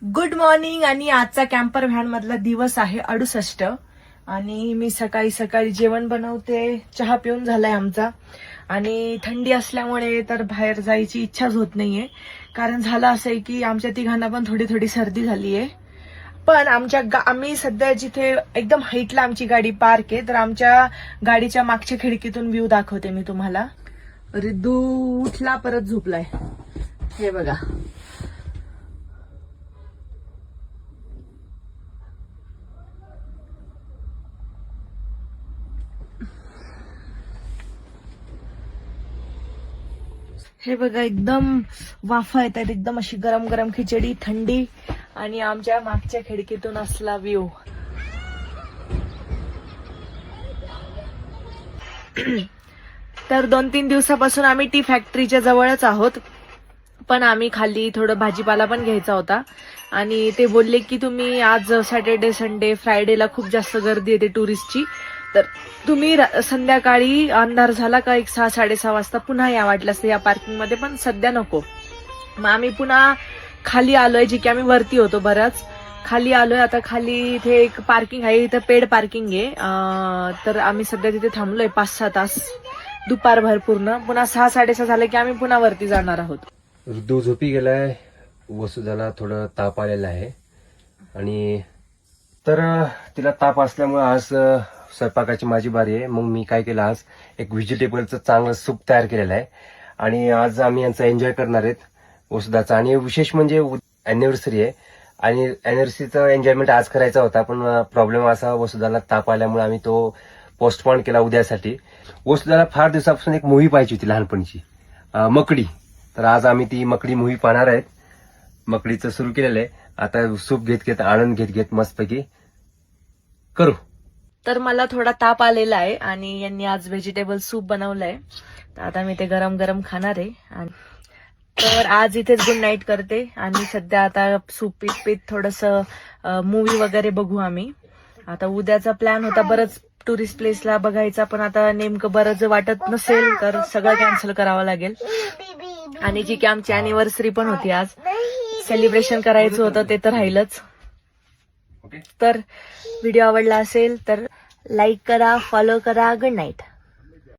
Good morning. आणि आजचा camper van मधला दिवस आहे 68. आणि मी सकाळी सकाळी जेवण बनवते. चहा पिऊन झालाय आमचा. आणि थंडी असल्यामुळे तर बाहेर जायची इच्छाच होत नाहीये. कारण झालं असं आहे की आमच्या तिघांना पण थोडी थोडी सर्दी झालीये. पण आम्ही सध्या जिथे एकदम हाईटला आमची गाडी पार्क आहे, तर आमच्या गाडीच्या मागच्या खिडकीतून व्ह्यू दाखवते मी तुम्हाला. रिद्धू उठला परत झोपलाय. हे बघा. हे बघा, एकदम वाफा येतात, एकदम अशी गरम गरम खिचडी, थंडी. आणि आमच्या मागच्या खिडकीतून असला व्ह्यू. तर 2-3 दिवसापासून आम्ही टी फॅक्टरीच्या जवळच आहोत. पण आम्ही खाली थोडं भाजीपाला पण घ्यायचा होता. आणि ते बोलले की तुम्ही आज सॅटर्डे संडे फ्रायडेला खूप जास्त गर्दी येते टुरिस्टची, तर तुम्ही संध्याकाळी अंधार झाला का 6-6:30 वाजता पुन्हा या वाटल्यास या पार्किंग मध्ये, पण सध्या नको. मग आम्ही पुन्हा खाली आलोय, जी की आम्ही वरती होतो बरंच खाली आलोय. आता खाली इथे एक पार्किंग आहे, इथं पेड पार्किंग आहे. तर आम्ही सध्या तिथे थांबलोय 5-6 तास दुपारभर पूर्ण. पुन्हा 6-6:30 झाले की आम्ही पुन्हा वरती जाणार आहोत. ऋतू झोपी गेलाय. वसुधाला थोडं ताप आलेला आहे आणि तर तिला ताप असल्यामुळे आज स्वयंपाकाची माझी बारी आहे. मग मी काय केलं, आज एक व्हेजिटेबलचं चांगलं सूप तयार केलेलं आहे आणि आज आम्ही यांचा एन्जॉय करणार आहेत वसुधाचा. आणि विशेष म्हणजे अॅनिव्हर्सरी आहे आणि अॅनिव्हर्सरीचा एन्जॉयमेंट आज करायचा होता, पण प्रॉब्लेम असा, वसुधाला ताप आल्यामुळे आम्ही तो पोस्टपोन केला उद्यासाठी. वसुधाला फार दिवसापासून एक मूव्ही पाहिजे होती लहानपणीची, मकडी. तर आज आम्ही ती मकडी मूव्ही पाहणार आहेत. मकडीचं सुरू केलेलं आहे. आता सूप घेत घेत, आनंद घेत घेत मस्तपैकी करू. तर मला थोडा ताप आलेला आहे आणि यांनी आज व्हेजिटेबल सूप बनवलंय, तर आता मी ते गरम गरम खाणार आहे. तर आज इथेच गुड नाईट करते आणि सध्या आता सूप पीत पीत थोडस मूवी वगैरे बघू आम्ही. आता उद्याचा प्लॅन होता बरंच टुरिस्ट प्लेसला बघायचा, पण आता नेमकं बरंच वाटत नसेल तर सगळं कॅन्सल करावं लागेल. आणि जी की आमची अॅनिव्हर्सरी पण होती, आज सेलिब्रेशन करायचं होतं, ते तर राहिलंच. तर व्हिडिओ आवडला असेल तर लाईक करा, फॉलो करा. Good night.